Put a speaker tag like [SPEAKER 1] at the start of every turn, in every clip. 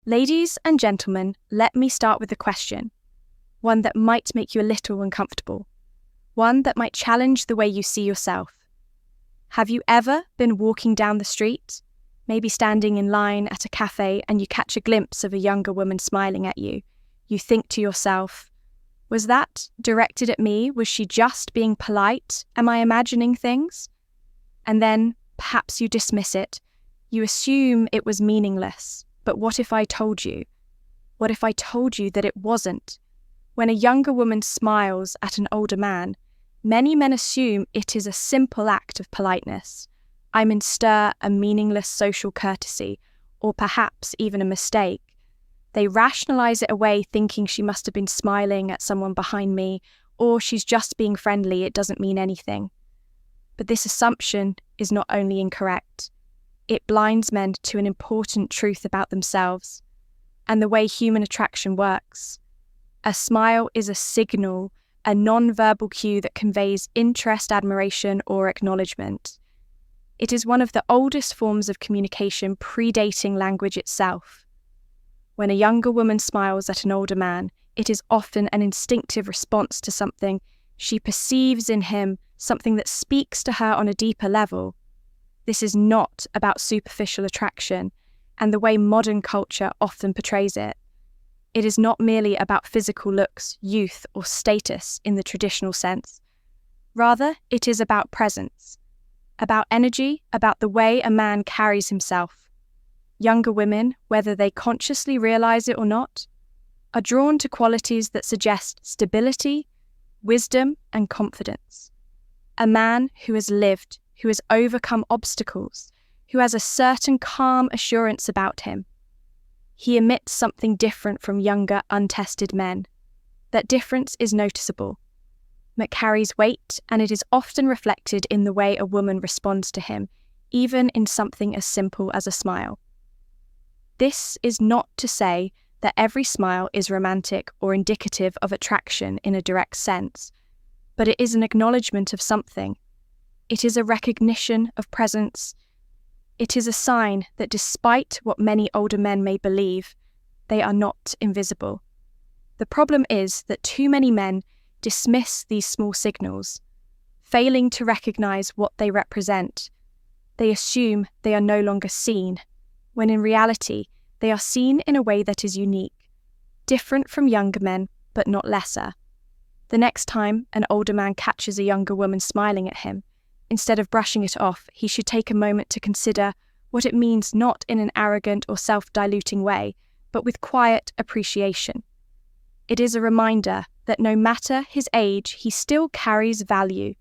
[SPEAKER 1] Ladies and gentlemen, let me start with a question. One that might make you a little uncomfortable. One that might challenge the way you see yourself. Have you ever been walking down the street, maybe standing in line at a cafe, and you catch a glimpse of a younger woman smiling at you? You think to yourself, was that directed at me? Was she just being polite? Am I imagining things? And then, perhaps you dismiss it. You assume it was meaningless. But what if I told you? What if I told you that it wasn't? When a younger woman smiles at an older man, many men assume it is a simple act of politeness. I'm in stir a meaningless social courtesy, or perhaps even a mistake. They rationalize it away, thinking she must have been smiling at someone behind me, or she's just being friendly, it doesn't mean anything. But this assumption is not only incorrect, it blinds men to an important truth about themselves and the way human attraction works. A smile is a signal, a non-verbal cue that conveys interest, admiration, or acknowledgement. It is one of the oldest forms of communication, predating language itself. When a younger woman smiles at an older man, it is often an instinctive response to something she perceives in him, something that speaks to her on a deeper level. This is not about superficial attraction and the way modern culture often portrays it. It is not merely about physical looks, youth, or status in the traditional sense. Rather, it is about presence, about energy, about the way a man carries himself. Younger women, whether they consciously realize it or not, are drawn to qualities that suggest stability, wisdom, and confidence. A man who has lived, who has overcome obstacles, who has a certain calm assurance about him. He emits something different from younger, untested men. That difference is noticeable. It carries weight, and it is often reflected in the way a woman responds to him, even in something as simple as a smile. This is not to say that every smile is romantic or indicative of attraction in a direct sense, but it is an acknowledgement of something. It is a recognition of presence. It is a sign that despite what many older men may believe, they are not invisible. The problem is that too many men dismiss these small signals, failing to recognize what they represent. They assume they are no longer seen, when in reality, they are seen in a way that is unique, different from younger men, but not lesser. The next time an older man catches a younger woman smiling at him, instead of brushing it off, he should take a moment to consider what it means, not in an arrogant or self-diluting way, but with quiet appreciation. It is a reminder that no matter his age, he still carries value,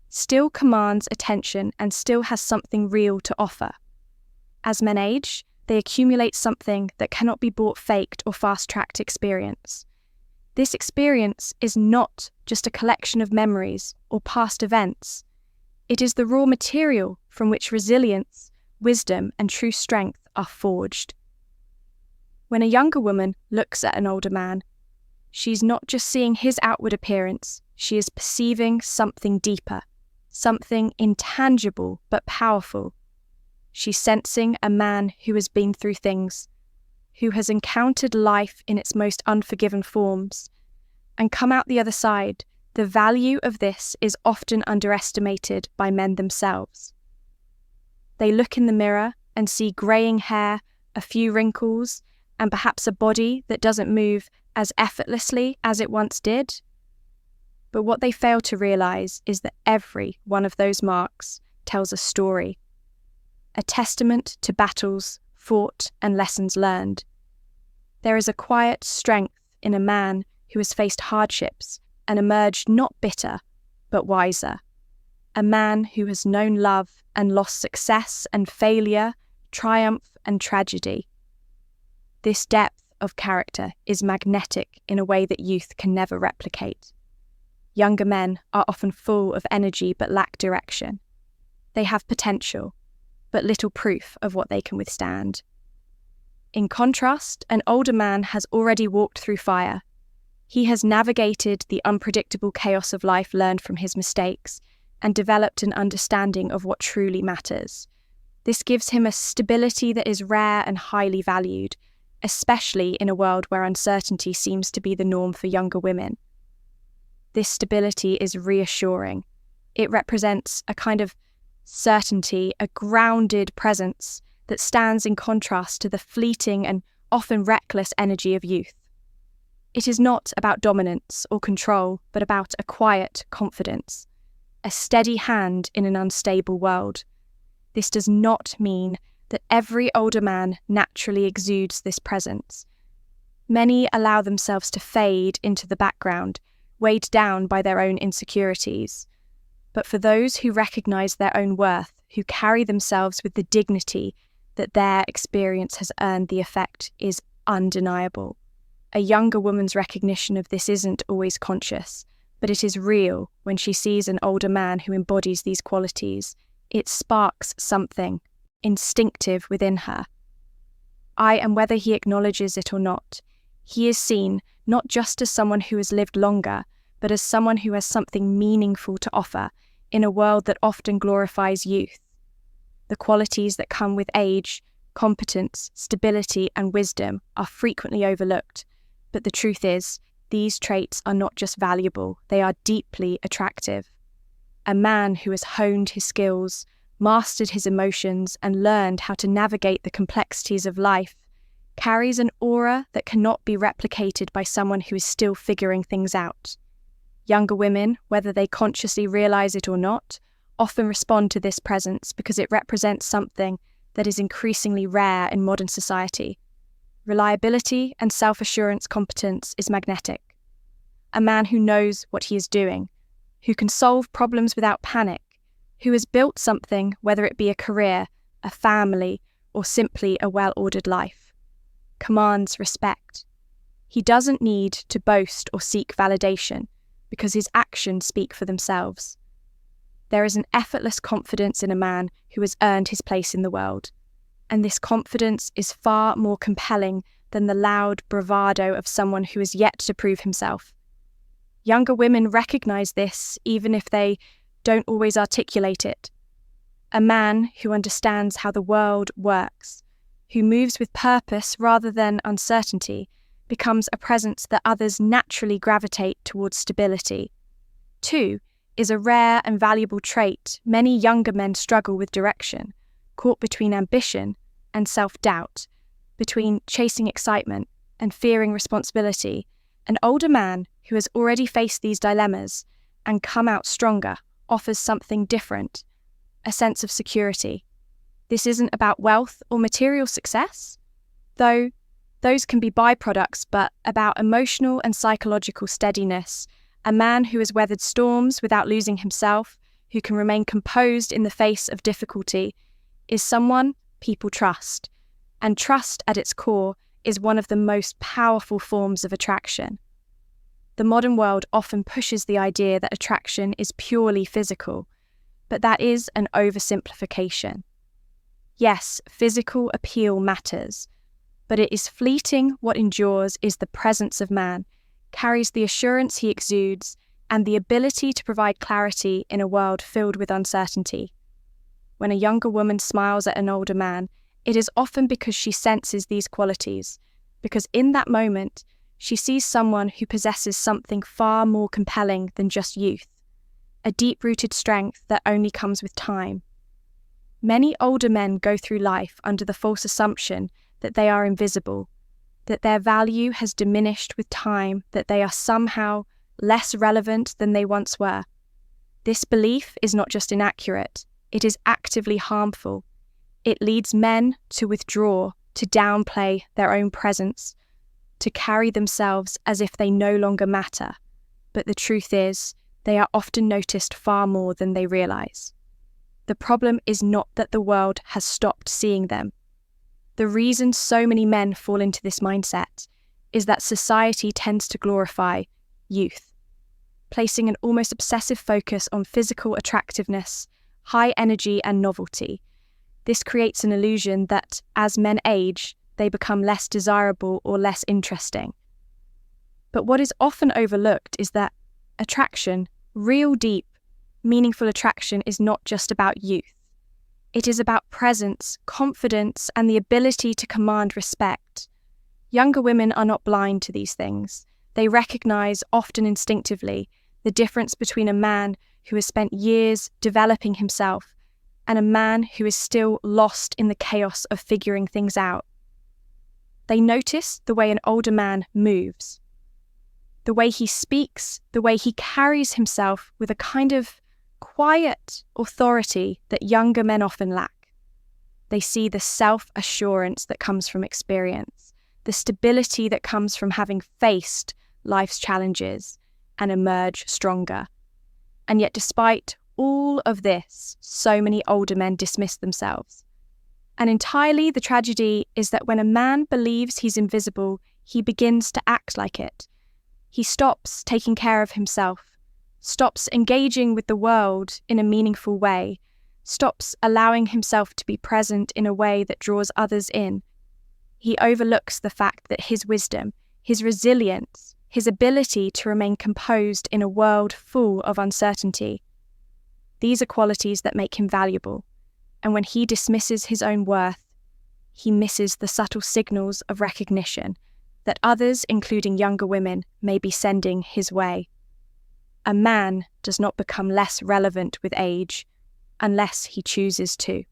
[SPEAKER 1] still commands attention, and still has something real to offer. As men age, they accumulate something that cannot be bought, faked, or fast-tracked experience. This experience is not just a collection of memories or past events. It is the raw material from which resilience, wisdom, and true strength are forged. When a younger woman looks at an older man, she's not just seeing his outward appearance, she is perceiving something deeper, something intangible but powerful. She's sensing a man who has been through things, who has encountered life in its most unforgiving forms, and come out the other side. The value of this is often underestimated by men themselves. They look in the mirror and see greying hair, a few wrinkles, and perhaps a body that doesn't move as effortlessly as it once did. But what they fail to realize is that every one of those marks tells a story, a testament to battles fought and lessons learned. There is a quiet strength in a man who has faced hardships and emerged not bitter, but wiser. A man who has known love and lost success and failure, triumph and tragedy. This depth of character is magnetic in a way that youth can never replicate. Younger men are often full of energy but lack direction. They have potential, but little proof of what they can withstand. In contrast, an older man has already walked through fire. He has navigated the unpredictable chaos of life, learned from his mistakes, and developed an understanding of what truly matters. This gives him a stability that is rare and highly valued, especially in a world where uncertainty seems to be the norm for younger women. This stability is reassuring. It represents a kind of certainty, a grounded presence that stands in contrast to the fleeting and often reckless energy of youth. It is not about dominance or control, but about a quiet confidence, a steady hand in an unstable world. This does not mean that every older man naturally exudes this presence. Many allow themselves to fade into the background, weighed down by their own insecurities. But for those who recognize their own worth, who carry themselves with the dignity that their experience has earned, the effect is undeniable. A younger woman's recognition of this isn't always conscious, but it is real when she sees an older man who embodies these qualities. It sparks something instinctive within her. And whether he acknowledges it or not, he is seen not just as someone who has lived longer, but as someone who has something meaningful to offer in a world that often glorifies youth. The qualities that come with age, competence, stability, and wisdom are frequently overlooked, but the truth is, these traits are not just valuable, they are deeply attractive. A man who has honed his skills, mastered his emotions, and learned how to navigate the complexities of life carries an aura that cannot be replicated by someone who is still figuring things out. Younger women, whether they consciously realize it or not, often respond to this presence because it represents something that is increasingly rare in modern society. Reliability and self-assurance competence is magnetic. A man who knows what he is doing, who can solve problems without panic, who has built something, whether it be a career, a family, or simply a well-ordered life, commands respect. He doesn't need to boast or seek validation because his actions speak for themselves. There is an effortless confidence in a man who has earned his place in the world, and this confidence is far more compelling than the loud bravado of someone who is yet to prove himself. Younger women recognize this even if they don't always articulate it. A man who understands how the world works, who moves with purpose rather than uncertainty, becomes a presence that others naturally gravitate towards stability. 2 is a rare and valuable trait many younger men struggle with direction, caught between ambition and self-doubt, between chasing excitement and fearing responsibility. An older man who has already faced these dilemmas and come out stronger offers something different, a sense of security. This isn't about wealth or material success, though those can be byproducts, but about emotional and psychological steadiness. A man who has weathered storms without losing himself, who can remain composed in the face of difficulty, is someone people trust. And trust at its core is one of the most powerful forms of attraction. The modern world often pushes the idea that attraction is purely physical, but that is an oversimplification. Yes, physical appeal matters, but it is fleeting. What endures is the presence of man, carries the assurance he exudes, and the ability to provide clarity in a world filled with uncertainty. When a younger woman smiles at an older man, it is often because she senses these qualities, because in that moment, she sees someone who possesses something far more compelling than just youth, a deep-rooted strength that only comes with time. Many older men go through life under the false assumption that they are invisible, that their value has diminished with time, that they are somehow less relevant than they once were. This belief is not just inaccurate, it is actively harmful. It leads men to withdraw, to downplay their own presence, to carry themselves as if they no longer matter. But the truth is, they are often noticed far more than they realize. The problem is not that the world has stopped seeing them. The reason so many men fall into this mindset is that society tends to glorify youth, placing an almost obsessive focus on physical attractiveness, high energy, and novelty. This creates an illusion that, as men age, they become less desirable or less interesting. But what is often overlooked is that attraction, real deep, meaningful attraction, is not just about youth. It is about presence, confidence, and the ability to command respect. Younger women are not blind to these things. They recognize, often instinctively, the difference between a man who has spent years developing himself and a man who is still lost in the chaos of figuring things out. They notice the way an older man moves, the way he speaks, the way he carries himself with a kind of quiet authority that younger men often lack. They see the self-assurance that comes from experience, the stability that comes from having faced life's challenges and emerge stronger. And yet, despite all of this, so many older men dismiss themselves. And entirely the tragedy is that when a man believes he's invisible, he begins to act like it. He stops taking care of himself, stops engaging with the world in a meaningful way, stops allowing himself to be present in a way that draws others in. He overlooks the fact that his wisdom, his resilience, his ability to remain composed in a world full of uncertainty, these are qualities that make him valuable. And when he dismisses his own worth, he misses the subtle signals of recognition that others, including younger women, may be sending his way. A man does not become less relevant with age unless he chooses to.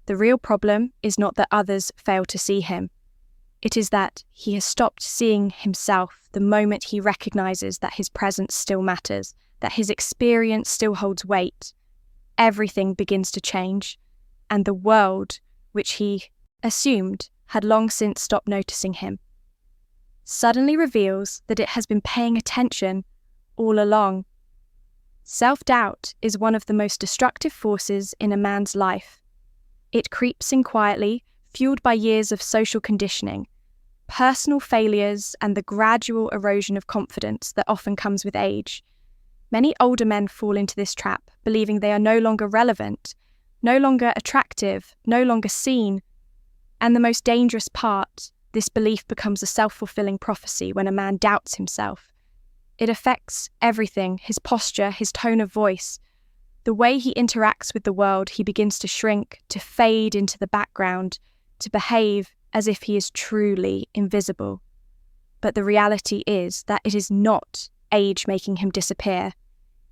[SPEAKER 1] The real problem is not that others fail to see him. It is that he has stopped seeing himself the moment he recognizes that his presence still matters, that his experience still holds weight. Everything begins to change, and the world, which he assumed had long since stopped noticing him, suddenly reveals that it has been paying attention all along. Self-doubt is one of the most destructive forces in a man's life. It creeps in quietly, fueled by years of social conditioning, personal failures, and the gradual erosion of confidence that often comes with age. Many older men fall into this trap, believing they are no longer relevant, no longer attractive, no longer seen. And the most dangerous part, this belief becomes a self-fulfilling prophecy when a man doubts himself. It affects everything: his posture, his tone of voice. The way he interacts with the world, he begins to shrink, to fade into the background, to behave as if he is truly invisible. But the reality is that it is not age making him disappear.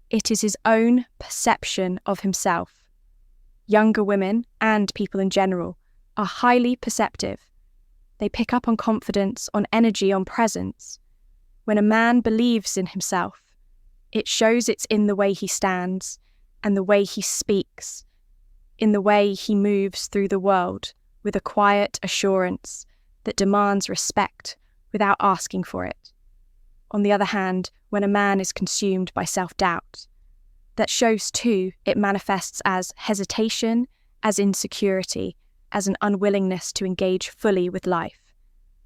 [SPEAKER 1] It is his own perception of himself. Younger women, and people in general, are highly perceptive. They pick up on confidence, on energy, on presence. When a man believes in himself, it shows it's in the way he stands and the way he speaks, in the way he moves through the world with a quiet assurance that demands respect without asking for it. On the other hand, when a man is consumed by self-doubt, that shows too, it manifests as hesitation, as insecurity, as an unwillingness to engage fully with life.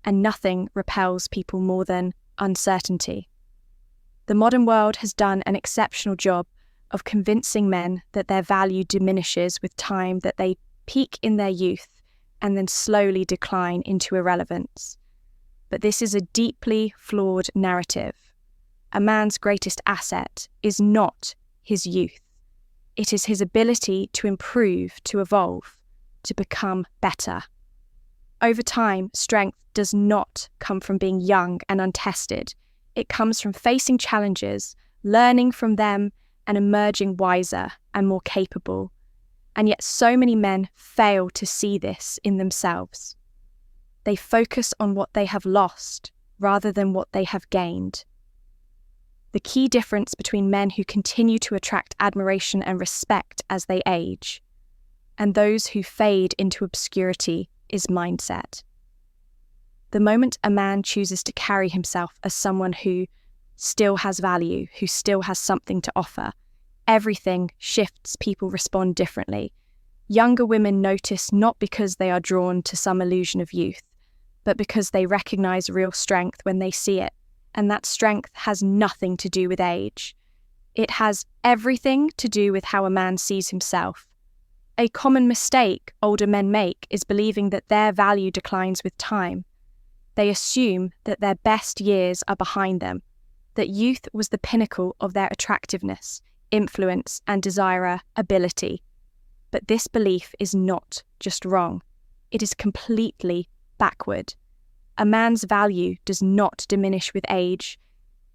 [SPEAKER 1] And nothing repels people more than uncertainty. The modern world has done an exceptional job of convincing men that their value diminishes with time, that they peak in their youth and then slowly decline into irrelevance. But this is a deeply flawed narrative. A man's greatest asset is not his youth. It is his ability to improve, to evolve, to become better. Over time, strength does not come from being young and untested. It comes from facing challenges, learning from them, and emerging wiser and more capable. And yet so many men fail to see this in themselves. They focus on what they have lost rather than what they have gained. The key difference between men who continue to attract admiration and respect as they age and those who fade into obscurity is mindset. The moment a man chooses to carry himself as someone who still has value, who still has something to offer, everything shifts. People respond differently. Younger women notice not because they are drawn to some illusion of youth, but because they recognize real strength when they see it. And that strength has nothing to do with age. It has everything to do with how a man sees himself. A common mistake older men make is believing that their value declines with time. They assume that their best years are behind them, that youth was the pinnacle of their attractiveness, influence, and desirability. But this belief is not just wrong. It is completely backward. A man's value does not diminish with age.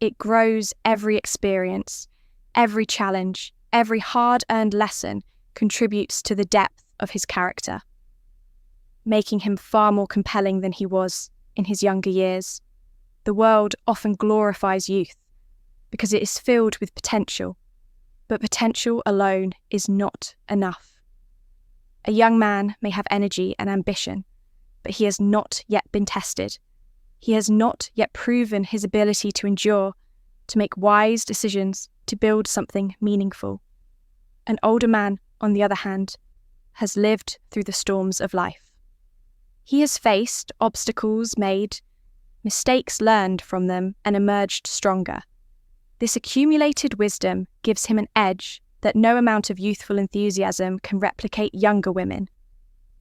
[SPEAKER 1] It grows every experience, every challenge, every hard-earned lesson contributes to the depth of his character, making him far more compelling than he was in his younger years. The world often glorifies youth because it is filled with potential, but potential alone is not enough. A young man may have energy and ambition, but he has not yet been tested. He has not yet proven his ability to endure, to make wise decisions, to build something meaningful. An older man, on the other hand, has lived through the storms of life. He has faced obstacles made, mistakes learned from them, and emerged stronger. This accumulated wisdom gives him an edge that no amount of youthful enthusiasm can replicate. Younger women,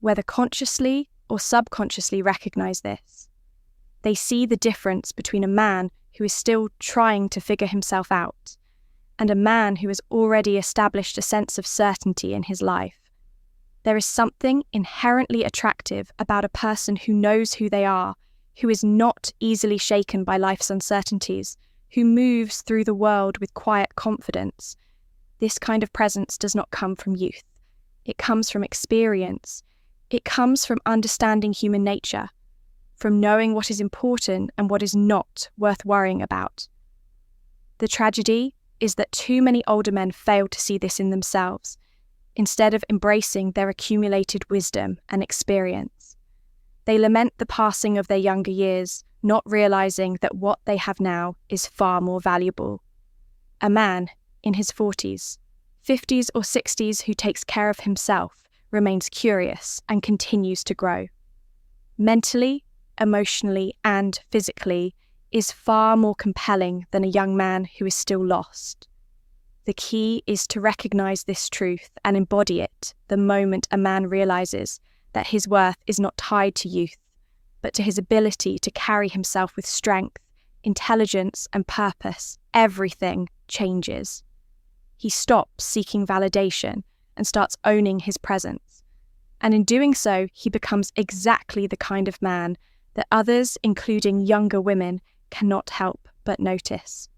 [SPEAKER 1] whether consciously or subconsciously, recognize this. They see the difference between a man who is still trying to figure himself out and a man who has already established a sense of certainty in his life. There is something inherently attractive about a person who knows who they are, who is not easily shaken by life's uncertainties, who moves through the world with quiet confidence. This kind of presence does not come from youth. It comes from experience. It comes from understanding human nature, from knowing what is important and what is not worth worrying about. The tragedy is that too many older men fail to see this in themselves, instead of embracing their accumulated wisdom and experience. They lament the passing of their younger years, not realizing that what they have now is far more valuable. A man in his 40s, 50s or 60s who takes care of himself remains curious and continues to grow. Mentally, emotionally, and physically is far more compelling than a young man who is still lost. The key is to recognize this truth and embody it the moment a man realizes that his worth is not tied to youth, but to his ability to carry himself with strength, intelligence, and purpose. Everything changes. He stops seeking validation and starts owning his presence. And in doing so, he becomes exactly the kind of man that others, including younger women, cannot help but notice.